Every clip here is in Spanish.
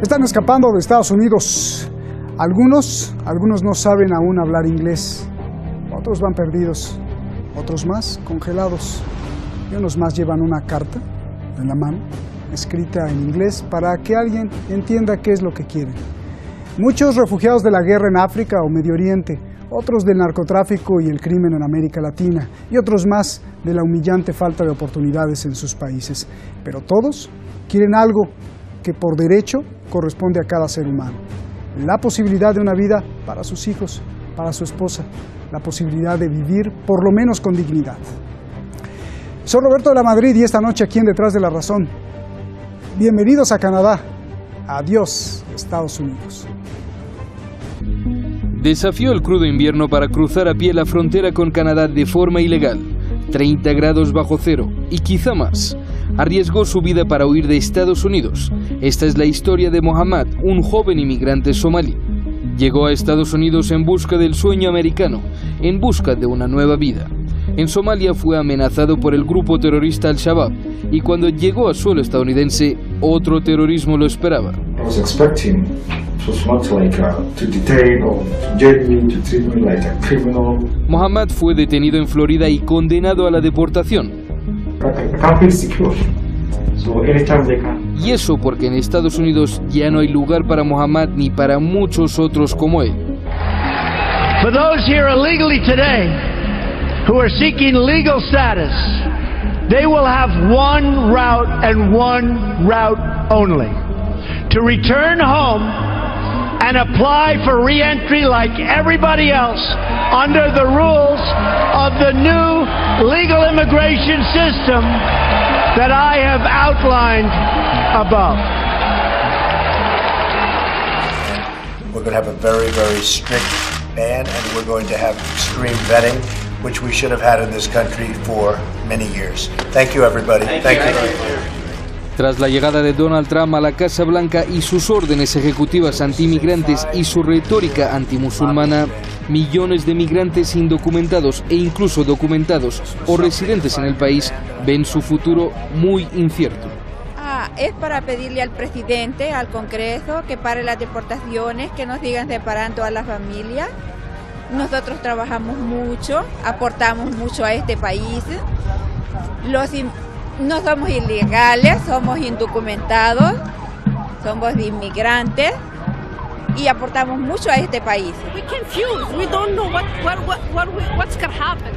Están escapando de Estados Unidos. Algunos no saben aún hablar inglés. Otros van perdidos. Otros más congelados. Y unos más llevan una carta en la mano, escrita en inglés, para que alguien entienda qué es lo que quieren. Muchos refugiados de la guerra en África o Medio Oriente, otros del narcotráfico y el crimen en América Latina, y otros más de la humillante falta de oportunidades en sus países. Pero todos quieren algo que por derecho corresponde a cada ser humano. La posibilidad de una vida para sus hijos, para su esposa, la posibilidad de vivir por lo menos con dignidad. Soy Roberto de la Madrid y esta noche aquí en Detrás de la Razón. Bienvenidos a Canadá. Adiós, Estados Unidos. Desafió el crudo invierno para cruzar a pie la frontera con Canadá de forma ilegal, 30 grados bajo cero y quizá más. Arriesgó su vida para huir de Estados Unidos. Esta es la historia de Mohammad, un joven inmigrante somalí. Llegó a Estados Unidos en busca del sueño americano, en busca de una nueva vida. En Somalia fue amenazado por el grupo terrorista Al-Shabaab y cuando llegó a suelo estadounidense, otro terrorismo lo esperaba. Mohammad fue detenido en Florida y condenado a la deportación. Y eso porque en Estados Unidos ya no hay lugar para Mohammad ni para muchos otros como él. For those here illegally today who are seeking legal status, they will have one route and one route only: to return home and apply for re-entry like everybody else under the rules of the new legal immigration system that I have outlined above. We're going to have a very, very strict ban, and we're going to have extreme vetting, which we should have had in this country for many years. Thank you, everybody. Thank you. Tras la llegada de Donald Trump a la Casa Blanca y sus órdenes ejecutivas anti-inmigrantes y su retórica antimusulmana, millones de migrantes indocumentados e incluso documentados o residentes en el país ven su futuro muy incierto. Es para pedirle al presidente, al Congreso, que pare las deportaciones, que nos sigan separando a la familia. Nosotros trabajamos mucho, aportamos mucho a este país. No somos ilegales, somos indocumentados, somos inmigrantes y aportamos mucho a este país. We're confused. We don't know what's going to happen.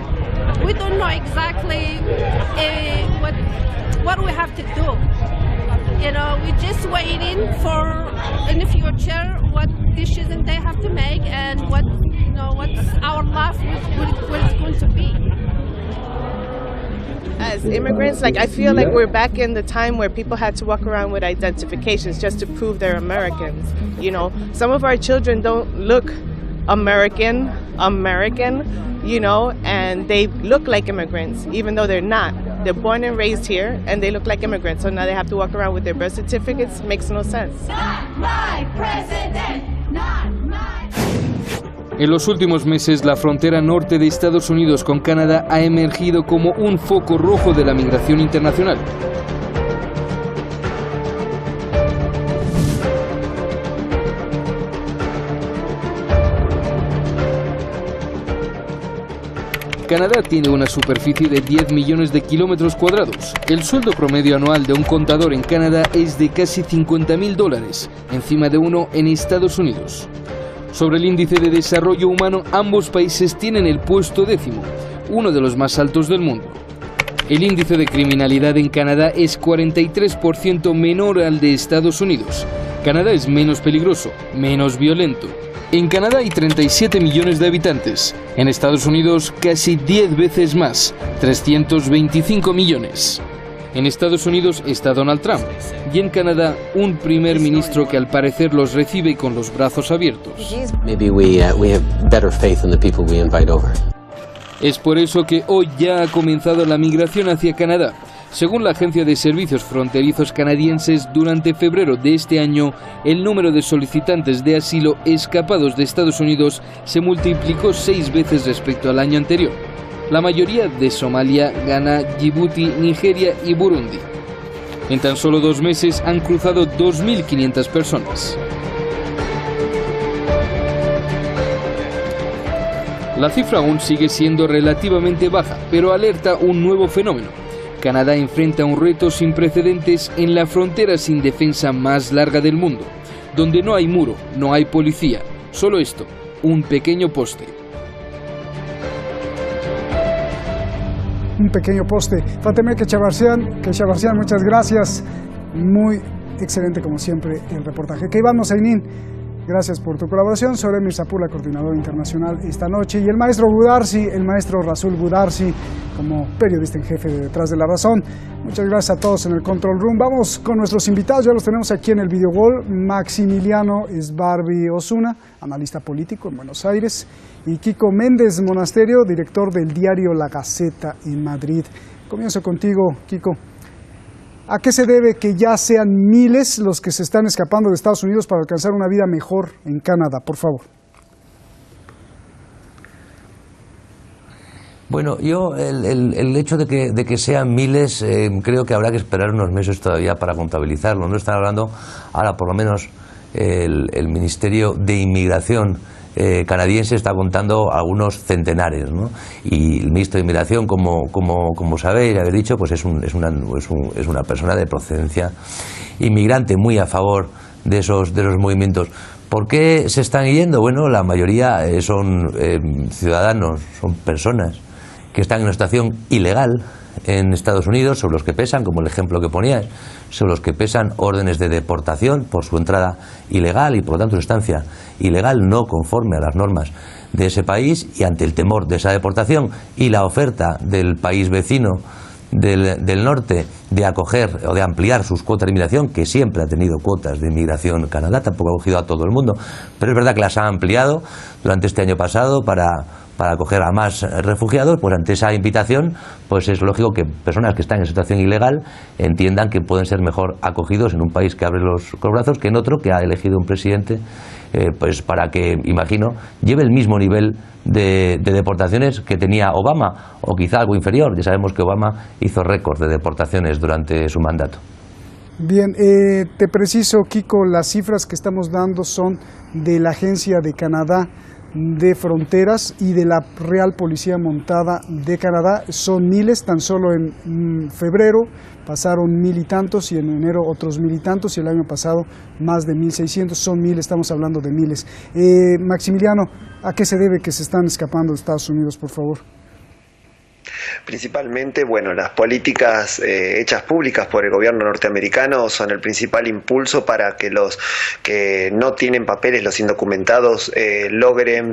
We don't know exactly what we have to do. You know, we're just waiting for in the future what decisions they have to make and what's our life is going to be. As immigrants, I feel like we're back in the time where people had to walk around with identifications just to prove they're Americans. You know, some of our children don't look American, you know, and they look like immigrants, even though they're not. They're born and raised here, and they look like immigrants, so now they have to walk around with their birth certificates. Makes no sense. Not my president, not my... En los últimos meses, la frontera norte de Estados Unidos con Canadá ha emergido como un foco rojo de la migración internacional. Canadá tiene una superficie de 10 millones de kilómetros cuadrados. El sueldo promedio anual de un contador en Canadá es de casi $50,000, encima de uno en Estados Unidos. Sobre el índice de desarrollo humano, ambos países tienen el puesto 10º, uno de los más altos del mundo. El índice de criminalidad en Canadá es 43% menor al de Estados Unidos. Canadá es menos peligroso, menos violento. En Canadá hay 37 millones de habitantes. En Estados Unidos, casi 10 veces más, 325 millones. En Estados Unidos está Donald Trump y en Canadá un primer ministro que al parecer los recibe con los brazos abiertos. Es por eso que hoy ya ha comenzado la migración hacia Canadá. Según la Agencia de Servicios Fronterizos Canadienses, durante febrero de este año, el número de solicitantes de asilo escapados de Estados Unidos se multiplicó 6 veces respecto al año anterior. La mayoría de Somalia, Ghana, Djibouti, Nigeria y Burundi. En tan solo 2 meses han cruzado 2.500 personas. La cifra aún sigue siendo relativamente baja, pero alerta un nuevo fenómeno. Canadá enfrenta un reto sin precedentes en la frontera sin defensa más larga del mundo, donde no hay muro, no hay policía, solo esto, un pequeño poste. Un pequeño poste. Fateme Kechavarzian, muchas gracias. Muy excelente como siempre el reportaje. Keivan Mosainín, gracias por tu colaboración. Sobre Mirzapur, la coordinadora internacional esta noche. Y el maestro Gudarsi, el maestro Rasul Gudarsi, como periodista en jefe de Detrás de la Razón. Muchas gracias a todos en el Control Room. Vamos con nuestros invitados, ya los tenemos aquí en el Video Wall. Maximiliano Sbarbi Osuna, analista político en Buenos Aires. Y Kiko Méndez Monasterio, director del diario La Gaceta en Madrid. Comienzo contigo, Kiko. ¿A qué se debe que ya sean miles los que se están escapando de Estados Unidos para alcanzar una vida mejor en Canadá? Por favor. Bueno, yo el hecho de que sean miles, creo que habrá que esperar unos meses todavía para contabilizarlo. No están hablando, ahora por lo menos el Ministerio de Inmigración canadiense está contando algunos centenares, ¿no? Y el ministro de Inmigración, como sabéis, habéis dicho, pues es una persona de procedencia inmigrante, muy a favor de esos movimientos. ¿Por qué se están yendo? Bueno, la mayoría son ciudadanos, son personas que están en una situación ilegal en Estados Unidos, sobre los que pesan, como el ejemplo que ponías, sobre los que pesan órdenes de deportación por su entrada ilegal y por lo tanto su estancia ilegal no conforme a las normas de ese país, y ante el temor de esa deportación y la oferta del país vecino del norte de acoger o de ampliar sus cuotas de inmigración, que siempre ha tenido cuotas de inmigración Canadá, tampoco ha acogido a todo el mundo, pero es verdad que las ha ampliado durante este año pasado para acoger a más refugiados. Pues ante esa invitación, pues es lógico que personas que están en situación ilegal entiendan que pueden ser mejor acogidos en un país que abre los brazos que en otro que ha elegido un presidente pues para que, imagino, lleve el mismo nivel de deportaciones que tenía Obama, o quizá algo inferior. Ya sabemos que Obama hizo récord de deportaciones durante su mandato. Bien, te preciso, Kiko, las cifras que estamos dando son de la Agencia de Canadá de Fronteras y de la Real Policía Montada de Canadá. Son miles, tan solo en febrero pasaron 1,000 y tantos, y en enero otros 1,000 y tantos, y el año pasado más de 1,600. Son miles, estamos hablando de miles. Maximiliano, ¿a qué se debe que se están escapando de Estados Unidos, por favor? Principalmente, bueno, las políticas hechas públicas por el gobierno norteamericano son el principal impulso para que los que no tienen papeles, los indocumentados, logren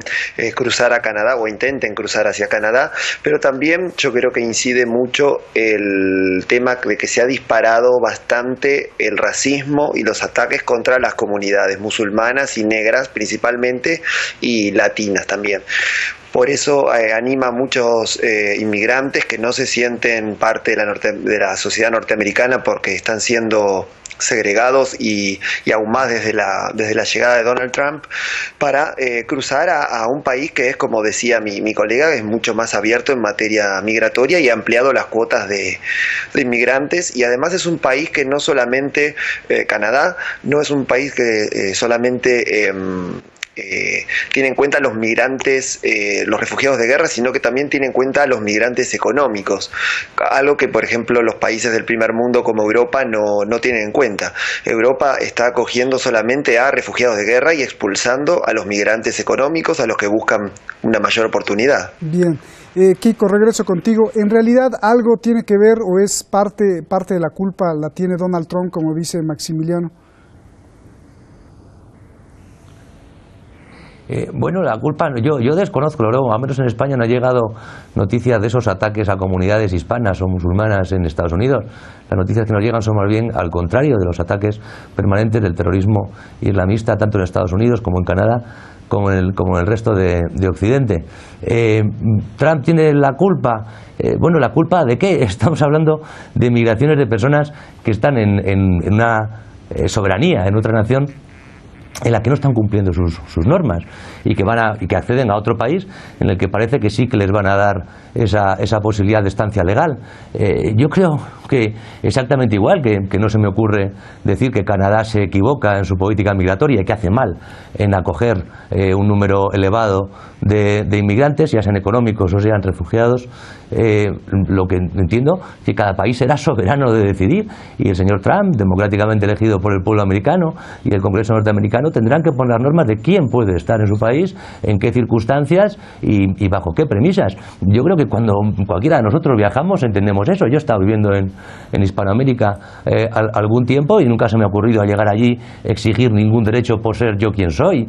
cruzar a Canadá o intenten cruzar hacia Canadá. Pero también yo creo que incide mucho el tema de que se ha disparado bastante el racismo y los ataques contra las comunidades musulmanas y negras principalmente, y latinas también. Por eso anima a muchos inmigrantes que no se sienten parte de la sociedad norteamericana porque están siendo segregados y aún más desde la llegada de Donald Trump, para cruzar a un país que es, como decía mi colega, es mucho más abierto en materia migratoria y ha ampliado las cuotas de inmigrantes. Y además es un país que no solamente, Canadá, no es un país que solamente tiene en cuenta a los migrantes, los refugiados de guerra, sino que también tiene en cuenta a los migrantes económicos, algo que por ejemplo los países del primer mundo como Europa no tienen en cuenta. Europa está acogiendo solamente a refugiados de guerra y expulsando a los migrantes económicos, a los que buscan una mayor oportunidad. Bien. Kiko, regreso contigo. ¿En realidad algo tiene que ver o es parte de la culpa la tiene Donald Trump, como dice Maximiliano? Bueno, la culpa, yo desconozco, luego, al menos en España no ha llegado noticias de esos ataques a comunidades hispanas o musulmanas en Estados Unidos. Las noticias que nos llegan son más bien al contrario de los ataques permanentes del terrorismo islamista, tanto en Estados Unidos como en Canadá, como en el resto de Occidente. ¿Trump tiene la culpa? Bueno, ¿la culpa de qué? Estamos hablando de migraciones de personas que están en una soberanía, en otra nación, en la que no están cumpliendo sus normas y que acceden a otro país en el que parece que sí que les van a dar esa posibilidad de estancia legal. Yo creo que exactamente igual, que no se me ocurre decir que Canadá se equivoca en su política migratoria y que hace mal en acoger un número elevado de inmigrantes, ya sean económicos o sean refugiados. Lo que entiendo es que cada país será soberano de decidir, y el señor Trump, democráticamente elegido por el pueblo americano, y el Congreso norteamericano tendrán que poner las normas de quién puede estar en su país, en qué circunstancias y bajo qué premisas. Yo creo que cuando cualquiera de nosotros viajamos entendemos eso. Yo he estado viviendo en Hispanoamérica algún tiempo y nunca se me ha ocurrido al llegar allí exigir ningún derecho por ser yo quien soy.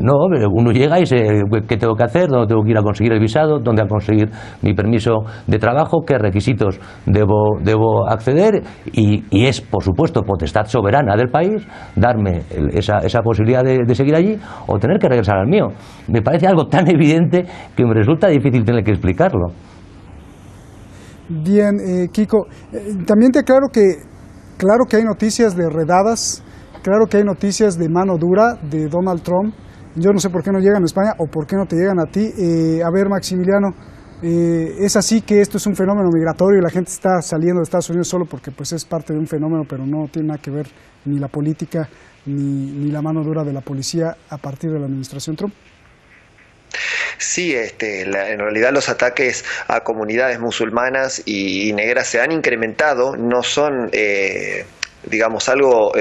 No, uno llega y dice qué tengo que hacer, dónde tengo que ir a conseguir el visado, dónde a conseguir mi permiso de trabajo, qué requisitos debo acceder, y es, por supuesto, potestad soberana del país darme esa posibilidad de seguir allí o tener que regresar al mío. Me parece algo tan evidente que me resulta difícil tener que explicarlo. Bien, Kiko, también te aclaro claro que hay noticias de redadas, claro que hay noticias de mano dura de Donald Trump. Yo no sé por qué no llegan a España o por qué no te llegan a ti. A ver, Maximiliano, es así que esto es un fenómeno migratorio y la gente está saliendo de Estados Unidos solo porque pues es parte de un fenómeno, pero no tiene nada que ver ni la política ni la mano dura de la policía a partir de la administración Trump. Sí, en realidad los ataques a comunidades musulmanas y negras se han incrementado, no son digamos algo,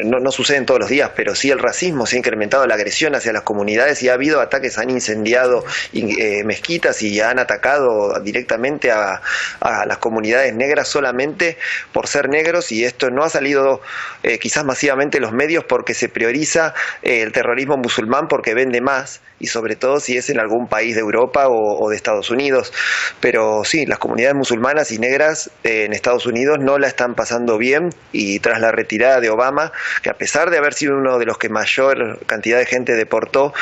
no suceden todos los días, pero sí el racismo se ha incrementado, la agresión hacia las comunidades, y ha habido ataques, han incendiado mezquitas y han atacado directamente a las comunidades negras solamente por ser negros, y esto no ha salido quizás masivamente en los medios porque se prioriza el terrorismo musulmán porque vende más, y sobre todo si es en algún país de Europa o de Estados Unidos. Pero sí, las comunidades musulmanas y negras en Estados Unidos no la están pasando bien, y tras la retirada de Obama, que a pesar de haber sido uno de los que mayor cantidad de gente deportó,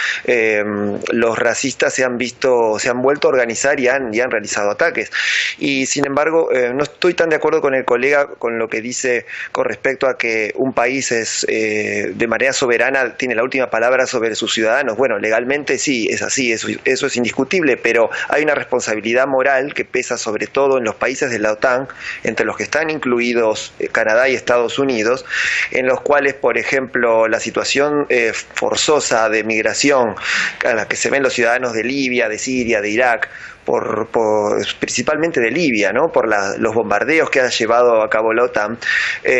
los racistas se han vuelto a organizar y han realizado ataques. Y sin embargo, no estoy tan de acuerdo con el colega con lo que dice con respecto a que un país es de manera soberana, tiene la última palabra sobre sus ciudadanos. Bueno, legalmente sí, es así, eso es indiscutible, pero hay una responsabilidad moral que pesa sobre todo en los países de la OTAN, entre los que están incluidos Canadá y Estados Unidos, en los cuales, por ejemplo, la situación forzosa de migración a la que se ven los ciudadanos de Libia, de Siria, de Irak, principalmente de Libia, ¿no? Por los bombardeos que ha llevado a cabo la OTAN,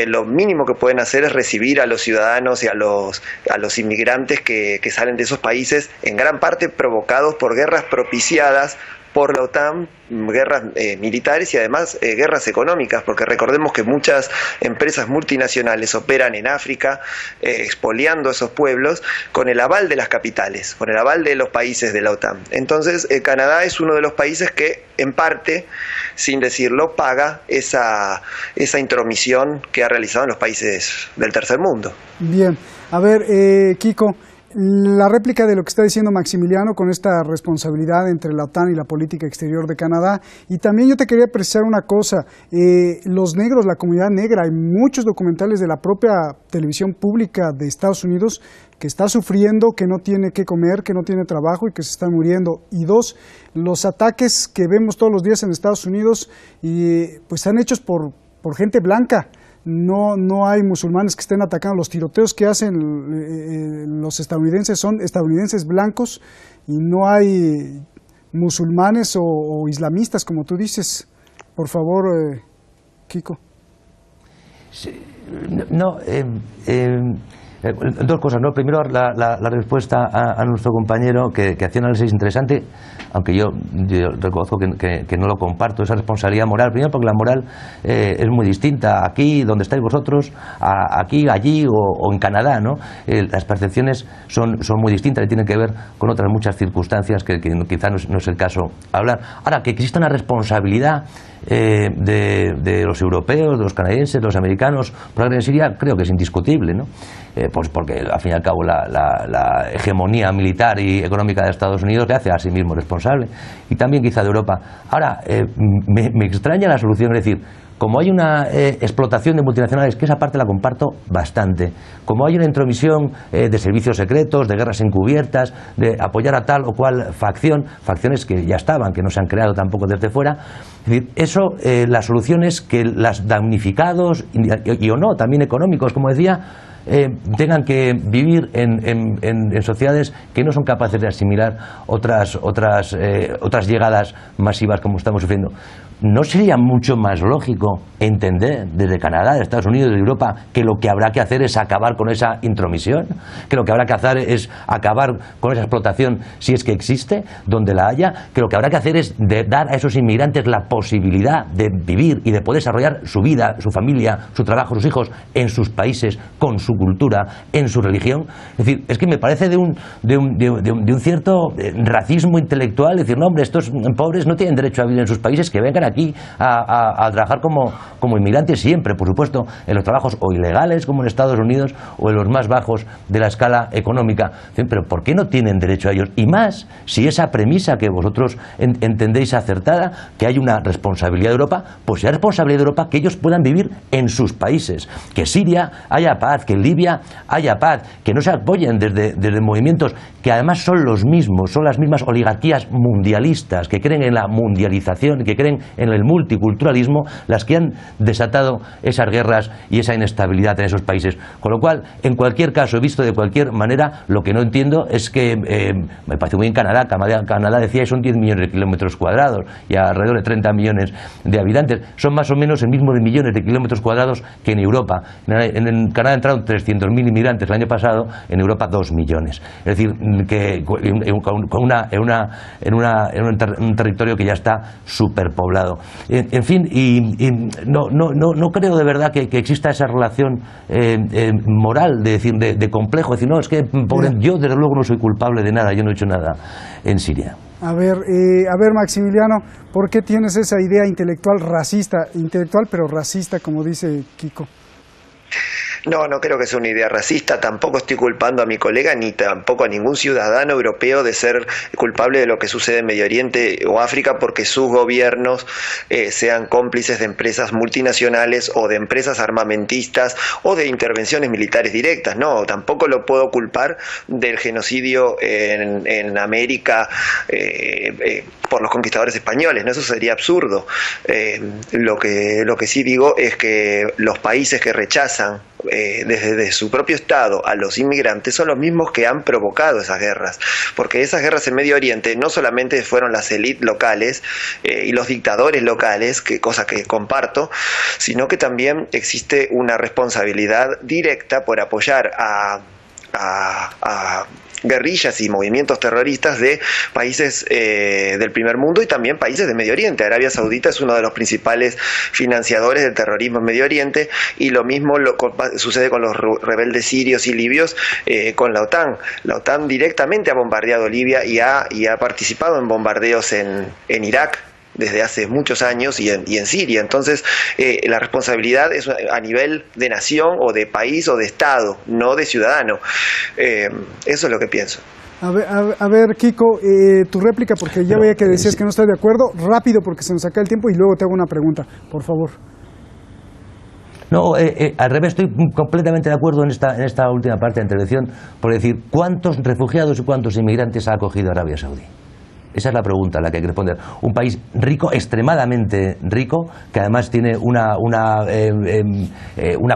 lo mínimo que pueden hacer es recibir a los ciudadanos y a los inmigrantes que salen de esos países, en gran parte provocados por guerras propiciadas por la OTAN, guerras militares y además guerras económicas, porque recordemos que muchas empresas multinacionales operan en África, expoliando esos pueblos con el aval de las capitales, con el aval de los países de la OTAN. Entonces Canadá es uno de los países que en parte, sin decirlo, paga esa intromisión que ha realizado en los países del tercer mundo. Bien, a ver, Kiko, la réplica de lo que está diciendo Maximiliano con esta responsabilidad entre la OTAN y la política exterior de Canadá. Y también yo te quería precisar una cosa, los negros, la comunidad negra, hay muchos documentales de la propia televisión pública de Estados Unidos que está sufriendo, que no tiene qué comer, que no tiene trabajo y que se está muriendo. Y dos, los ataques que vemos todos los días en Estados Unidos pues están hechos por gente blanca. No hay musulmanes que estén atacando. Los tiroteos que hacen los estadounidenses son estadounidenses blancos y no hay musulmanes o islamistas, como tú dices. Por favor, Kiko. Sí, dos cosas, ¿no? Primero, la respuesta a nuestro compañero que hacía un análisis interesante, aunque yo reconozco que no lo comparto, esa responsabilidad moral. Primero, porque la moral es muy distinta aquí, donde estáis vosotros, aquí, allí o en Canadá, ¿no? Las percepciones son muy distintas y tienen que ver con otras muchas circunstancias que quizá no es el caso hablar. Ahora, que existe una responsabilidad de los europeos, de los canadienses, de los americanos por la guerra en Siria, creo que es indiscutible, ¿no? pues porque al fin y al cabo la hegemonía militar y económica de Estados Unidos le hace a sí mismo responsable, y también quizá de Europa. Ahora, me extraña la solución, es decir, como hay una explotación de multinacionales, que esa parte la comparto bastante, como hay una intromisión de servicios secretos, de guerras encubiertas, de apoyar a tal o cual facción, facciones que ya estaban, que no se han creado tampoco desde fuera, es decir, eso, la solución es que los damnificados, y o no, también económicos, como decía, tengan que vivir en sociedades que no son capaces de asimilar otras llegadas masivas como estamos sufriendo. ¿No sería mucho más lógico entender desde Canadá, de Estados Unidos, de Europa, que lo que habrá que hacer es acabar con esa intromisión? Que lo que habrá que hacer es acabar con esa explotación, si es que existe, donde la haya. Que lo que habrá que hacer es dar a esos inmigrantes la posibilidad de vivir y de poder desarrollar su vida, su familia, su trabajo, sus hijos, en sus países, con su cultura, en su religión. Es decir, es que me parece de un cierto racismo intelectual, decir, no, hombre, estos pobres no tienen derecho a vivir en sus países, que vengan aquí a trabajar como inmigrantes siempre, por supuesto, en los trabajos o ilegales como en Estados Unidos o en los más bajos de la escala económica. Pero ¿por qué no tienen derecho a ellos? Y más, si esa premisa que vosotros entendéis acertada, que hay una responsabilidad de Europa, pues sea responsabilidad de Europa que ellos puedan vivir en sus países, que Siria haya paz, que en Libia haya paz, que no se apoyen desde movimientos que además son los mismos, son las mismas oligarquías mundialistas que creen en la mundialización, que creen en el multiculturalismo, las que han desatado esas guerras y esa inestabilidad en esos países. Con lo cual, en cualquier caso, visto de cualquier manera, lo que no entiendo es que, me parece muy bien Canadá decía que son 10 millones de kilómetros cuadrados y alrededor de 30 millones de habitantes, son más o menos el mismo de millones de kilómetros cuadrados que en Europa. En Canadá entraron 300.000 inmigrantes el año pasado, en Europa 2 millones. Es decir, que en un territorio que ya está superpoblado. En fin, no creo de verdad que exista esa relación moral de complejo, de decir, no, es que pobre, yo desde luego no soy culpable de nada, yo no he hecho nada en Siria. A ver, Maximiliano, ¿por qué tienes esa idea intelectual pero racista, como dice Kiko? No creo que sea una idea racista, tampoco estoy culpando a mi colega ni tampoco a ningún ciudadano europeo de ser culpable de lo que sucede en Medio Oriente o África porque sus gobiernos sean cómplices de empresas multinacionales o de empresas armamentistas o de intervenciones militares directas. No, tampoco lo puedo culpar del genocidio en América por los conquistadores españoles, ¿no? Eso sería absurdo. Lo que sí digo es que los países que rechazan desde su propio Estado a los inmigrantes son los mismos que han provocado esas guerras, porque esas guerras en Medio Oriente no solamente fueron las élites locales y los dictadores locales, cosa que comparto, sino que también existe una responsabilidad directa por apoyar a guerrillas y movimientos terroristas de países del primer mundo y también países de Medio Oriente. Arabia Saudita es uno de los principales financiadores del terrorismo en Medio Oriente y lo mismo sucede con los rebeldes sirios y libios con la OTAN. La OTAN directamente ha bombardeado Libia y ha participado en bombardeos en Irak desde hace muchos años y en Siria. Entonces, la responsabilidad es a nivel de nación o de país o de Estado, no de ciudadano. Eso es lo que pienso. A ver, Kiko, tu réplica, porque ya veía que decías que no estás de acuerdo. Rápido, porque se nos acaba el tiempo y luego te hago una pregunta, por favor. No, al revés, estoy completamente de acuerdo en esta última parte de la intervención, por decir, ¿cuántos refugiados y cuántos inmigrantes ha acogido Arabia Saudí? Esa es la pregunta a la que hay que responder. Un país rico, extremadamente rico, que además tiene una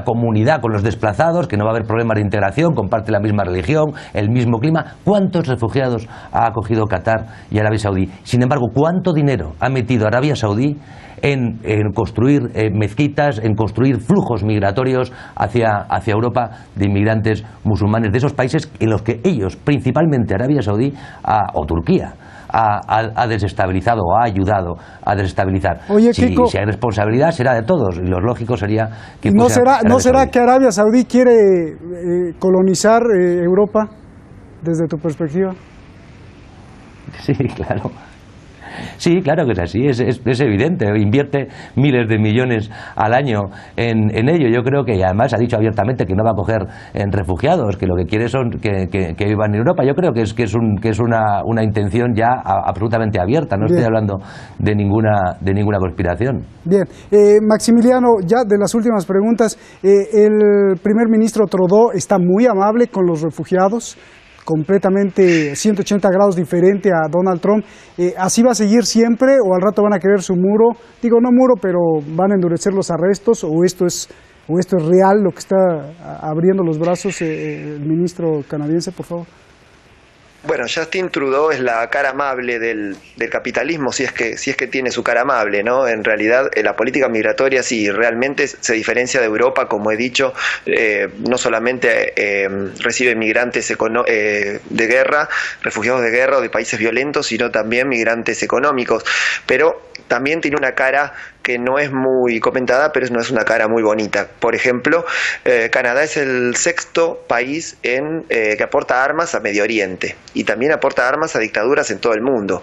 comunidad con los desplazados, que no va a haber problemas de integración, comparte la misma religión, el mismo clima. ¿Cuántos refugiados ha acogido Qatar y Arabia Saudí? Sin embargo, ¿cuánto dinero ha metido Arabia Saudí en construir mezquitas, en construir flujos migratorios hacia Europa de inmigrantes musulmanes de esos países en los que ellos, principalmente Arabia Saudí o Turquía, ha desestabilizado o ha ayudado a desestabilizar? Oye, Kiko, si hay responsabilidad será de todos y lo lógico sería que ¿No será que Arabia Saudí quiere colonizar Europa desde tu perspectiva? Sí, claro. Sí, claro que es así, es evidente. Invierte miles de millones al año en ello. Yo creo que, y además ha dicho abiertamente que no va a coger refugiados, que lo que quiere son que vivan en Europa. Yo creo que es una intención ya absolutamente abierta. No estoy hablando de ninguna conspiración. Bien, Maximiliano, ya de las últimas preguntas, el primer ministro Trudeau está muy amable con los refugiados, completamente 180 grados diferente a Donald Trump. ¿Así va a seguir siempre o al rato van a querer su muro? Digo, no muro, pero van a endurecer los arrestos, o esto es real lo que está abriendo los brazos el ministro canadiense, por favor. Bueno, Justin Trudeau es la cara amable del capitalismo, si es que tiene su cara amable, ¿no? En realidad, la política migratoria sí realmente se diferencia de Europa, como he dicho, no solamente recibe migrantes de guerra, refugiados de guerra o de países violentos, sino también migrantes económicos, pero también tiene una cara que no es muy comentada, pero no es una cara muy bonita. Por ejemplo, Canadá es el sexto país que aporta armas a Medio Oriente y también aporta armas a dictaduras en todo el mundo.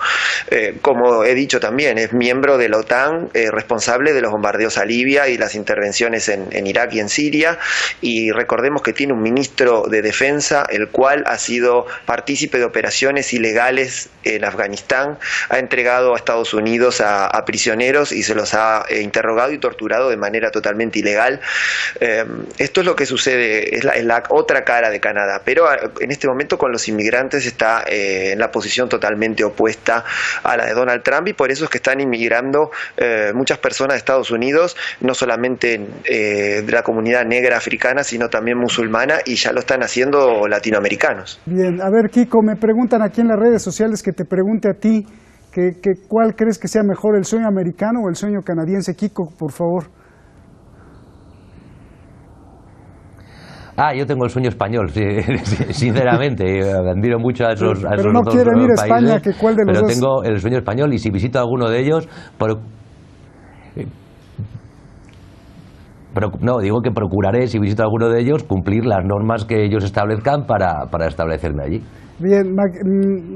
Como he dicho también, es miembro de la OTAN, responsable de los bombardeos a Libia y las intervenciones en Irak y en Siria, y recordemos que tiene un ministro de defensa, el cual ha sido partícipe de operaciones ilegales en Afganistán, ha entregado a Estados Unidos a prisioneros y se los ha interrogado y torturado de manera totalmente ilegal. Esto es lo que sucede, es la otra cara de Canadá, pero en este momento con los inmigrantes está en la posición totalmente opuesta a la de Donald Trump, y por eso es que están inmigrando muchas personas de Estados Unidos, no solamente de la comunidad negra africana, sino también musulmana, y ya lo están haciendo latinoamericanos. Bien, a ver, Kiko, me preguntan aquí en las redes sociales que te pregunte a ti, ¿cuál crees que sea mejor, el sueño americano o el sueño canadiense? Kiko, por favor. Yo tengo el sueño español, sí, sinceramente. Admiro mucho a esos pero no dos quieren ir a países, España, que ¿cuál de los pero dos? tengo el sueño español, y si visito alguno de ellos... Pero no, digo que procuraré, si visito alguno de ellos, cumplir las normas que ellos establezcan para establecerme allí. Bien,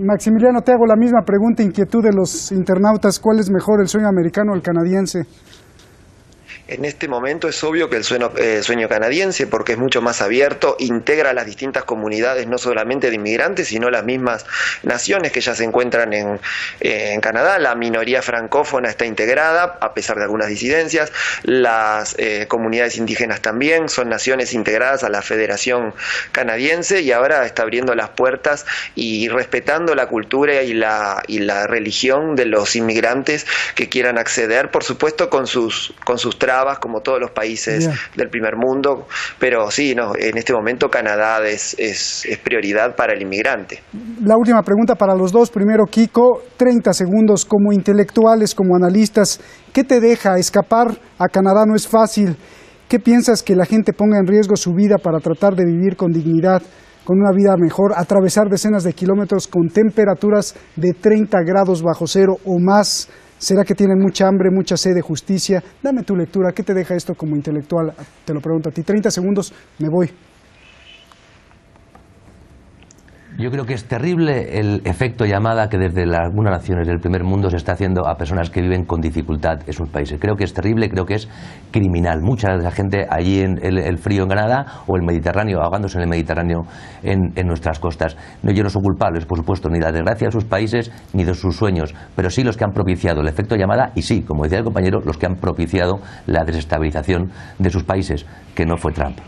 Maximiliano, te hago la misma pregunta, inquietud de los internautas. ¿Cuál es mejor, el sueño americano o el canadiense? En este momento es obvio que el sueño canadiense, porque es mucho más abierto, integra a las distintas comunidades, no solamente de inmigrantes, sino las mismas naciones que ya se encuentran en Canadá. La minoría francófona está integrada, a pesar de algunas disidencias. Las comunidades indígenas también son naciones integradas a la Federación Canadiense, y ahora está abriendo las puertas y respetando la cultura y la religión de los inmigrantes que quieran acceder, por supuesto con sus trabas, como todos los países del primer mundo, pero sí, no, en este momento Canadá es prioridad para el inmigrante. La última pregunta para los dos. Primero, Kiko, 30 segundos. Como intelectuales, como analistas, ¿qué te deja escapar a Canadá? No es fácil. ¿Qué piensas que la gente ponga en riesgo su vida para tratar de vivir con dignidad, con una vida mejor, atravesar decenas de kilómetros con temperaturas de 30 grados bajo cero o más? ¿Será que tienen mucha hambre, mucha sed de justicia? Dame tu lectura. ¿Qué te deja esto como intelectual? Te lo pregunto a ti. 30 segundos, me voy. Yo creo que es terrible el efecto llamada que desde algunas naciones del primer mundo se está haciendo a personas que viven con dificultad en sus países. Creo que es terrible, creo que es criminal. Mucha de la gente allí en el frío en Canadá, o el Mediterráneo, ahogándose en el Mediterráneo en nuestras costas. Yo no soy culpables, por supuesto, ni de la desgracia de sus países ni de sus sueños, pero sí los que han propiciado el efecto llamada, y sí, como decía el compañero, los que han propiciado la desestabilización de sus países, que no fue Trump.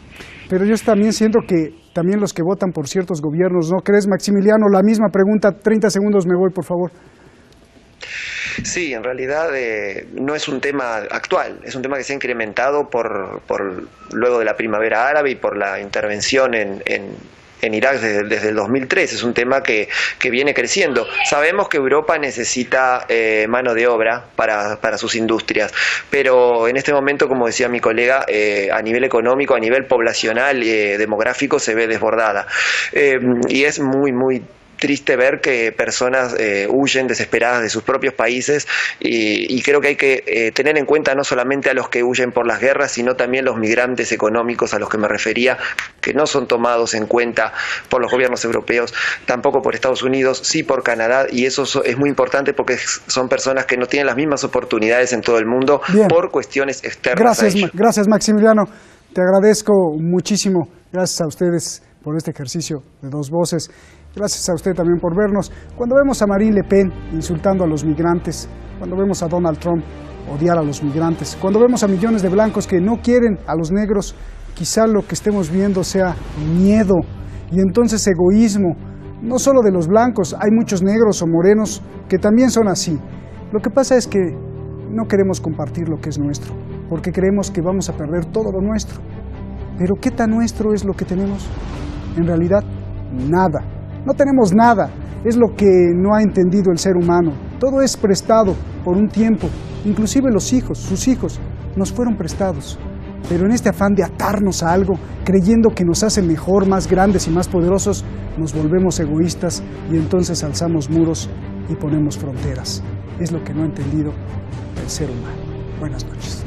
Pero yo también siento que también los que votan por ciertos gobiernos, ¿no crees, Maximiliano? La misma pregunta, 30 segundos, me voy, por favor. Sí, en realidad no es un tema actual, es un tema que se ha incrementado luego de la primavera árabe y por la intervención en Irak desde el 2003. Es un tema que viene creciendo. Sabemos que Europa necesita mano de obra para sus industrias, pero en este momento, como decía mi colega, a nivel económico, a nivel poblacional, demográfico, se ve desbordada. Y es muy triste ver que personas huyen desesperadas de sus propios países y creo que hay que tener en cuenta no solamente a los que huyen por las guerras, sino también los migrantes económicos a los que me refería, que no son tomados en cuenta por los gobiernos europeos, tampoco por Estados Unidos, sí por Canadá, y eso es muy importante porque son personas que no tienen las mismas oportunidades en todo el mundo. Bien. Por cuestiones externas. Gracias, Maximiliano. Te agradezco muchísimo. Gracias a ustedes por este ejercicio de dos voces. Gracias a usted también por vernos. Cuando vemos a Marine Le Pen insultando a los migrantes, cuando vemos a Donald Trump odiar a los migrantes, cuando vemos a millones de blancos que no quieren a los negros, quizá lo que estemos viendo sea miedo y entonces egoísmo, no solo de los blancos, hay muchos negros o morenos que también son así. Lo que pasa es que no queremos compartir lo que es nuestro, porque creemos que vamos a perder todo lo nuestro. Pero ¿qué tan nuestro es lo que tenemos? En realidad, nada. No tenemos nada. Es lo que no ha entendido el ser humano. Todo es prestado por un tiempo. Inclusive los hijos, sus hijos, nos fueron prestados. Pero en este afán de atarnos a algo, creyendo que nos hace mejor, más grandes y más poderosos, nos volvemos egoístas y entonces alzamos muros y ponemos fronteras. Es lo que no ha entendido el ser humano. Buenas noches.